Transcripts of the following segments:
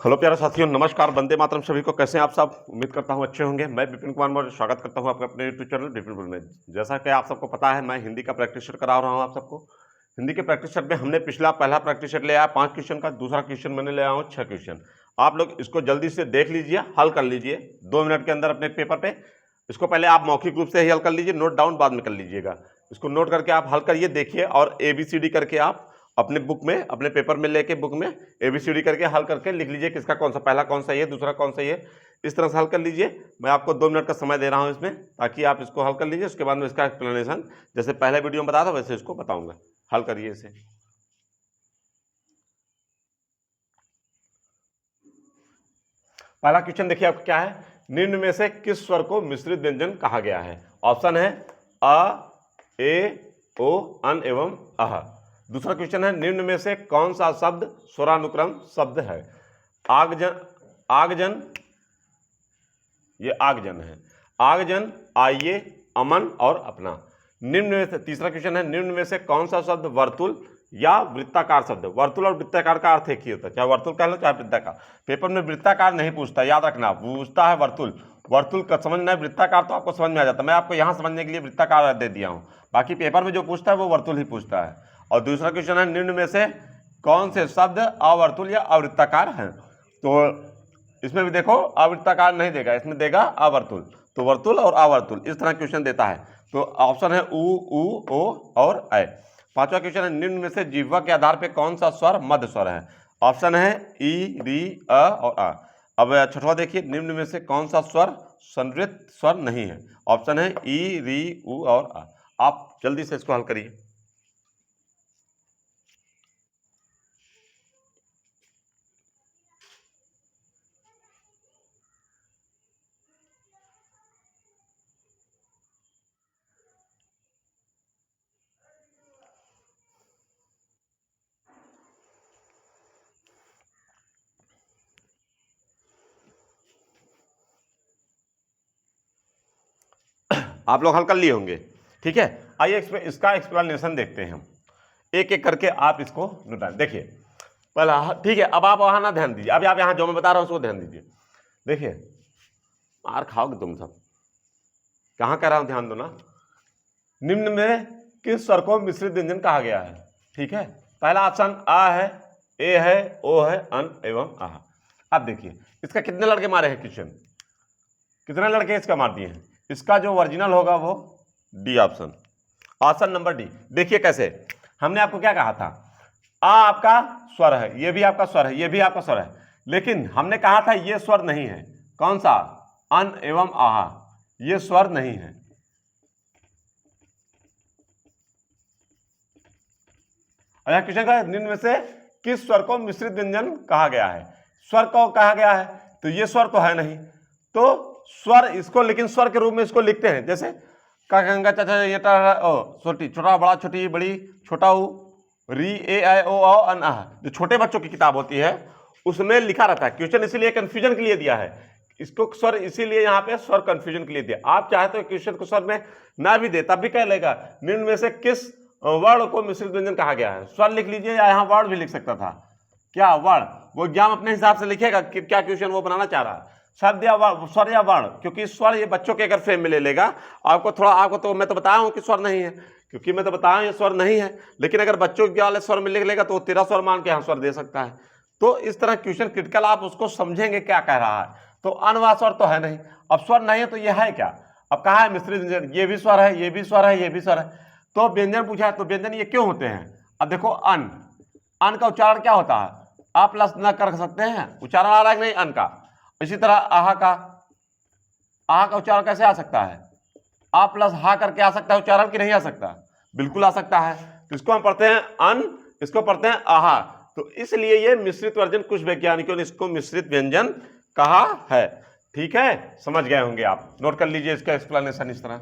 Hello प्यारे साथियों, नमस्कार, वंदे मातरम सभी को। कैसे हैं आप सब? उम्मीद करता हूं अच्छे होंगे। मैं विपिन कुमार मौर्य स्वागत करता हूं आपके अपने यूट्यूब चैनल विपिन में। जैसा कि आप सबको पता है, मैं हिंदी का प्रैक्टिस सेट करा रहा हूं आप सबको। हिंदी के प्रैक्टिस सेट में हमने पहला प्रैक्टिस सेट ले आया 5 क्वेश्चन का, दूसरा क्वेश्चन मैंने ले आया हूँ 6 क्वेश्चन। आप लोग इसको जल्दी से देख लीजिए, हल कर लीजिए 2 मिनट के अंदर अपने पेपर पे। इसको पहले आप मौखिक रूप से ही हल कर लीजिए, नोट डाउन बाद में कर लीजिएगा। इसको नोट करके आप हल करिए, देखिए, और ABCD करके आप अपने बुक में, अपने पेपर में लेके बुक में ABCD करके हल करके लिख लीजिए, किसका कौन सा, पहला कौन सा ये, दूसरा कौन सा ये। इस तरह से हल कर लीजिए। मैं आपको 2 मिनट का समय दे रहा हूं इसमें, ताकि आप इसको हल कर लीजिए। उसके बाद में इसका एक्सप्लेनेशन जैसे पहले वीडियो में बताया था वैसे इसको बताऊंगा। हल करिए इसे। पहला क्वेश्चन देखिए आपका क्या है। निम्न में से किस स्वर को मिश्रित व्यंजन कहा गया है? ऑप्शन है अ, ए, ओ, अन एवं अह। दूसरा क्वेश्चन है, निम्न में से कौन सा शब्द स्वरानुक्रम शब्द है? आगजन, आगजन, ये आगजन है। आगजन, आइए, अमन और अपना। निम्न में से, तीसरा क्वेश्चन है, निम्न में से कौन सा शब्द वर्तुल या वृत्ताकार शब्द? वर्तुल और वृत्ताकार का अर्थ एक ही होता है, चाहे वर्तुल कह लो चाहे वृत्ताकार। पेपर में वृत्ताकार नहीं पूछता, याद रखना, पूछता है वर्तुल। वर्तुल का समझना है, वृत्ताकार तो आपको समझ में आ जाता है। मैं आपको यहाँ समझने के लिए वृत्ताकार दे दिया हूँ, बाकी पेपर में जो पूछता है वो वर्तुल ही पूछता है। और दूसरा क्वेश्चन है, निम्न में से कौन से शब्द अवर्तुल या अवृत्ताकार हैं? तो इसमें भी देखो, अवृत्ताकार नहीं देगा, इसमें देगा अवर्तुल। तो वर्तुल और अवर्तुल इस तरह क्वेश्चन देता है। तो ऑप्शन है उ, ओ और ऐ। पांचवा क्वेश्चन है, निम्न में से जिह्वा के आधार पे कौन सा स्वर मध्य स्वर है? ऑप्शन है ई, री, अ और आ। अब छठवां देखिए, निम्न में से कौन सा स्वर संवृत स्वर नहीं है? ऑप्शन है ई, री, उ और आ। आप जल्दी से इसको हल करिए। आप लोग हल कर लिए होंगे, ठीक है। आइए इसका एक्सप्लेनेशन देखते हैं हम, एक एक करके आप इसको नोट। देखिए पहला, ठीक है। अब आप वहां ना ध्यान दीजिए, अभी आप यहाँ जो मैं बता रहा हूँ उसको ध्यान दीजिए। देखिए, मार खाओगे तुम सब, कहाँ कह रहा हूं, ध्यान दो ना। निम्न में किस स्वर को मिश्रित व्यंजन कहा गया है? ठीक है, पहला ऑप्शन आ है, ए है, ओ है, अन एवं आह। अब देखिए इसका कितने लड़के मारे हैं क्वेश्चन, कितने लड़के इसका मार दिए हैं? इसका जो ओरिजिनल होगा वो D option, option number D. देखिए कैसे, हमने आपको क्या कहा था, आ आपका स्वर है, ये भी आपका स्वर है, ये भी आपका स्वर है, लेकिन हमने कहा था ये स्वर नहीं है। कौन सा? अन एवं आहा, ये स्वर नहीं है। और यह क्वेश्चन का, निम्न में से किस स्वर को मिश्रित व्यंजन कहा गया है? स्वर को कहा गया है, तो ये स्वर तो है नहीं। तो स्वर इसको, लेकिन स्वर के रूप में इसको लिखते हैं, जैसे का गंगा चाचा ये छोटी, छोटा बड़ा, छोटी बड़ी, छोटा ऊ, री, ए, आई, ओ, औ, अन, आह। जो छोटे बच्चों की किताब होती है उसमें लिखा रहता है। क्वेश्चन इसीलिए कंफ्यूजन के लिए दिया है इसको, स्वर इसीलिए यहाँ पे स्वर कंफ्यूजन के लिए दिया। आप चाहे तो क्वेश्चन को स्वर में ना भी दे तब भी कह लेगा, निम्न में से किस वर्ण को मिश्रित व्यंजन कहा गया है? स्वर लिख लीजिए, या यहाँ वर्ण भी लिख सकता था। क्या वर्ण? वो एग्जाम अपने हिसाब से लिखेगा कि क्या क्वेश्चन वो बनाना चाह रहा है, शब्द या स्वर या वर्ण। क्योंकि स्वर ये बच्चों के अगर फ्रेम में ले लेगा, आपको थोड़ा, आपको तो मैं तो बताया हूँ कि स्वर नहीं है, क्योंकि मैं तो बताया हूँ ये स्वर नहीं है, लेकिन अगर बच्चों के वाले स्वर में लिख लेगा तो तेरा स्वर मान के यहाँ स्वर दे सकता है। तो इस तरह क्वेश्चन क्रिटिकल, आप उसको समझेंगे क्या कह रहा है। तो अनवा स्वर तो है नहीं, अब स्वर नहीं है तो ये है क्या? अब कहा है मिश्रित व्यंजन, ये भी स्वर है, ये भी स्वर है, ये भी स्वर है। तो व्यंजन पूछा है, तो व्यंजन ये क्यों होते हैं? अब देखो, अन, अन का उच्चारण क्या होता है? आ प्लस न कर सकते हैं, उच्चारण आ रहा है कि नहीं अन का। इसी तरह आहा का, आहा का उच्चारण कैसे आ सकता है? आ प्लस हा करके आ सकता है उच्चारण, कि नहीं आ सकता? बिल्कुल आ सकता है। तो इसको हम पढ़ते हैं अन, इसको पढ़ते हैं आहा। तो इसलिए ये मिश्रित व्यंजन, कुछ वैज्ञानिकों ने इसको मिश्रित व्यंजन कहा है। ठीक है, समझ गए होंगे आप, नोट कर लीजिए इसका एक्सप्लेनेशन इस तरह।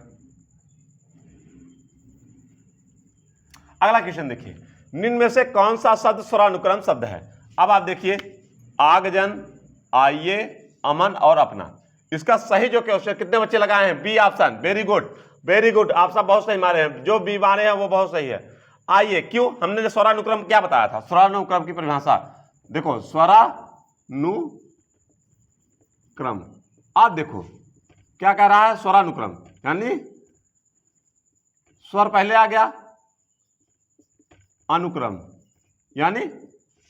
अगला क्वेश्चन देखिए, निम्न में से कौन सा शब्द स्वरानुक्रम शब्द है? अब आप देखिए, आगजन, आइए, अमन और अपना। इसका सही जो क्वेश्चन, कितने बच्चे लगाए हैं? B option, very good, very good, आप सब बहुत सही मारे हैं, जो बी मारे हैं वो बहुत सही है। आइए, क्यों? हमने स्वरानुक्रम क्या बताया था? स्वरानुक्रम की परिभाषा देखो, स्वरा स्वरानुक्रम। आप देखो क्या कह रहा है, स्वरानुक्रम, यानी स्वर पहले आ गया, अनुक्रम यानी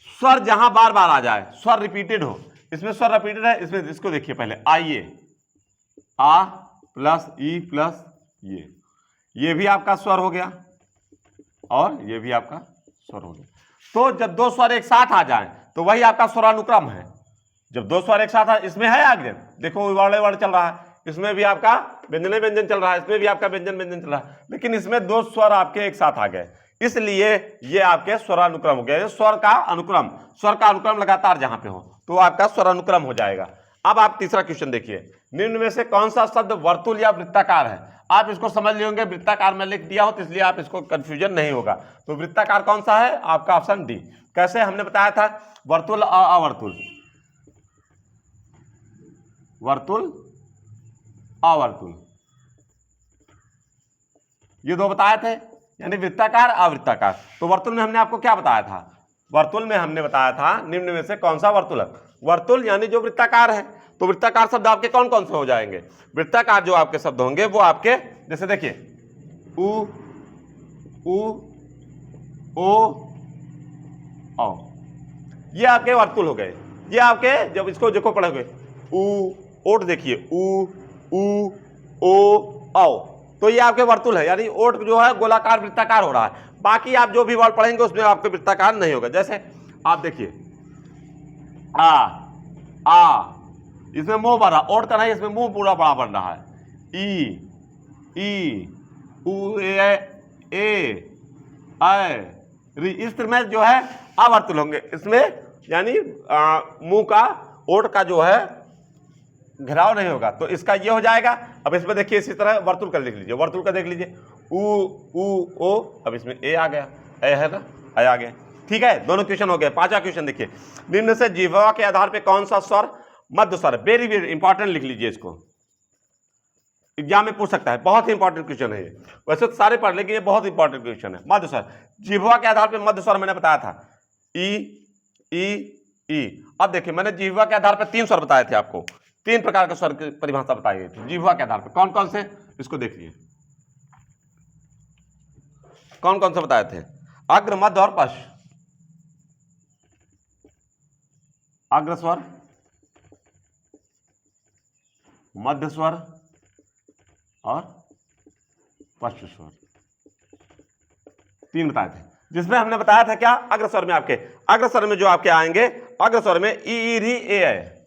स्वर जहां बार बार आ जाए, स्वर रिपीटेड हो। इसमें स्वर रिपीटेड है, इसमें इसको देखिए पहले, आइए, आ प्लस ई प्लस ये भी आपका स्वर हो गया और ये भी आपका स्वर हो गया। तो जब दो स्वर एक साथ आ जाए तो वही आपका स्वरानुक्रम है। जब दो स्वर एक साथ आ, इसमें है आगे देखो वर्ण वर्ण चल रहा है, इसमें भी आपका व्यंजन व्यंजन चल रहा है, इसमें भी आपका व्यंजन व्यंजन चल रहा है, लेकिन इसमें दो स्वर आपके एक साथ आ गए, इसलिए ये आपके स्वरानुक्रम हो गए। स्वर का अनुक्रम लगातार जहां पे हो तो आपका स्वरानुक्रम हो जाएगा। अब आप तीसरा क्वेश्चन देखिए, निम्न में से कौन सा शब्द वर्तुल या वृत्ताकार है? आप इसको समझ लिए होंगे, वृत्ताकार में लिख दिया हो तो इसलिए आप इसको कंफ्यूजन नहीं होगा। तो वृत्ताकार कौन सा है? आपका ऑप्शन डी। कैसे हमने बताया था, वर्तुल और अवर्तुल, वर्तुल अवर्तुल, ये दो बताए थे, यानी वृत्ताकार अवृत्ताकार। तो वर्तुल में हमने आपको क्या बताया था? वर्तुल में हमने बताया था निम्न में से कौन सा वर्तुल है? वर्तुल यानी जो वृत्ताकार है। तो वृत्ताकार शब्द आपके कौन कौन से हो जाएंगे? वृत्ताकार जो आपके शब्द होंगे वो आपके, जैसे देखिए उ ओ औ, ये आपके वर्तुल हो गए। ये आपके, जब इसको देखो पढ़ोगे, उ ओट देखिए, उ ओ औ, तो ये आपके वर्तुल है, यानी ओट जो है गोलाकार वृत्ताकार हो रहा है। बाकी आप जो भी वर्ड पढ़ेंगे उसमें आपके वृत्ताकार नहीं होगा। जैसे आप देखिए आ, इसमें मुंह बड़ा, ओट का नहीं, इसमें मुंह पूरा बड़ा बन रहा है। ई उ ए री, इस तरह में जो है अवर्तुल होंगे इसमें, यानी मुंह का, ओट का जो है घेराव नहीं होगा, तो इसका ये हो जाएगा। अब इसमें देखिए इसी तरह वर्तुल का लिख लीजिए, वर्तुल का देख लीजिए, उ ओ, अब इसमें ए आ गया, ए है ना, ए आ गया। ठीक है, दोनों क्वेश्चन हो गए। पांचवा क्वेश्चन देखिए, निम्न से जिह्वा के आधार पे कौन सा स्वर मध्य स्वर? वेरी वेरी इंपॉर्टेंट, लिख लीजिए इसको, एग्जाम में पूछ सकता है, बहुत ही इंपॉर्टेंट क्वेश्चन है ये। वैसे तो सारे पढ़, लेकिन ये बहुत इंपॉर्टेंट क्वेश्चन है। मध्य स्वर, जिह्वा के आधार पे मध्य स्वर मैंने बताया था, ई। अब देखिए मैंने जिह्वा के आधार पर 3 स्वर बताए थे आपको, 3 प्रकार के स्वर की परिभाषा बताई गई थी जिह्वा के आधार पर। कौन कौन से, इसको देखिए, कौन कौन से बताए थे? अग्र, मध्य और पश्च। अग्र स्वर, मध्य स्वर और पश्च स्वर, 3 बताए थे, जिसमें हमने बताया था क्या, अग्र स्वर में आपके, अग्र स्वर में जो आपके आएंगे, अग्र स्वर में ई री ए है,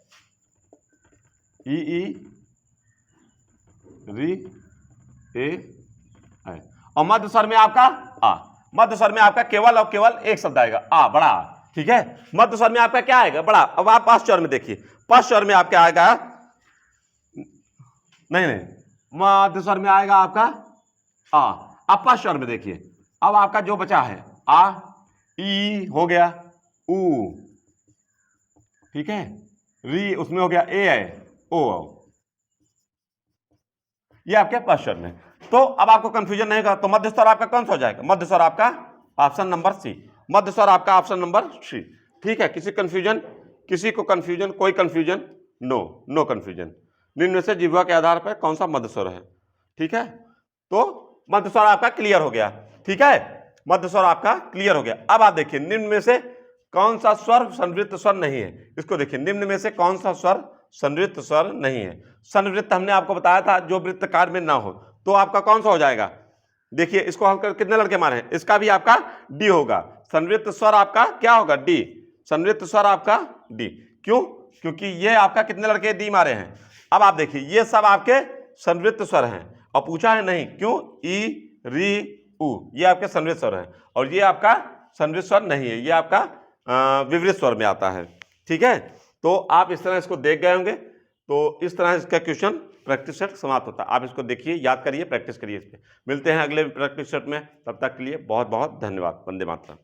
ई री ए है, और मध्य स्वर में आपका आ। मध्य स्वर में आपका केवल और केवल एक शब्द आएगा, आ, बड़ा आ। ठीक है, मध्य स्वर में आपका क्या आएगा? बड़ा। अब आप पश्च स्वर में देखिए, पश्च स्वर में आपका आएगा, नहीं, मध्य स्वर में आएगा आपका आ। अब पश्च स्वर में देखिए, अब आपका जो बचा है आ, ई हो गया, उ, ठीक है, री उसमें हो गया, ए है, ओ, ये आपके पश्च स्वर में। तो अब आपको कंफ्यूजन नहीं होगा। तो मध्य स्वर आपका कौन सा हो जाएगा? मध्य स्वर आपका ऑप्शन नंबर सी, मध्य स्वर आपका ऑप्शन नंबर सी। ठीक है, किसी को कंफ्यूजन, कोई कंफ्यूजन? No confusion. निम्न में से जिह्वा के आधार पर कौन सा मध्य स्वर है? ठीक है, तो मध्य स्वर आपका क्लियर हो गया। ठीक है, मध्य स्वर आपका क्लियर हो गया। अब आप देखिए, निम्न में से कौन सा स्वर संवृत्त स्वर नहीं है? इसको देखिए, निम्न में से कौन सा स्वर संवृत्त स्वर नहीं है? संवृत्त हमने आपको बताया था जो वृत्तकार में ना हो, तो आपका कौन सा हो जाएगा? देखिए इसको हल कर कितने लड़के मारे हैं, इसका भी आपका डी होगा। संवृत्त स्वर आपका क्या होगा? डी। संवृत्त स्वर आपका डी। क्यों? क्योंकि ये आपका कितने लड़के डी मारे हैं। अब आप देखिए ये सब आपके संवृत्त स्वर हैं और पूछा है नहीं, क्यों? ई री उ, ये आपके संवृत्त स्वर हैं और ये आपका संवृत्त स्वर नहीं है, ये आपका विवृत स्वर में आता है। ठीक है, तो आप इस तरह इसको देख गए होंगे। तो इस तरह इसका क्वेश्चन प्रैक्टिस सेट समाप्त होता है। आप इसको देखिए, याद करिए, प्रैक्टिस करिए इस पर। मिलते हैं अगले प्रैक्टिस सेट में, तब तक के लिए बहुत बहुत धन्यवाद। वंदे मातरम।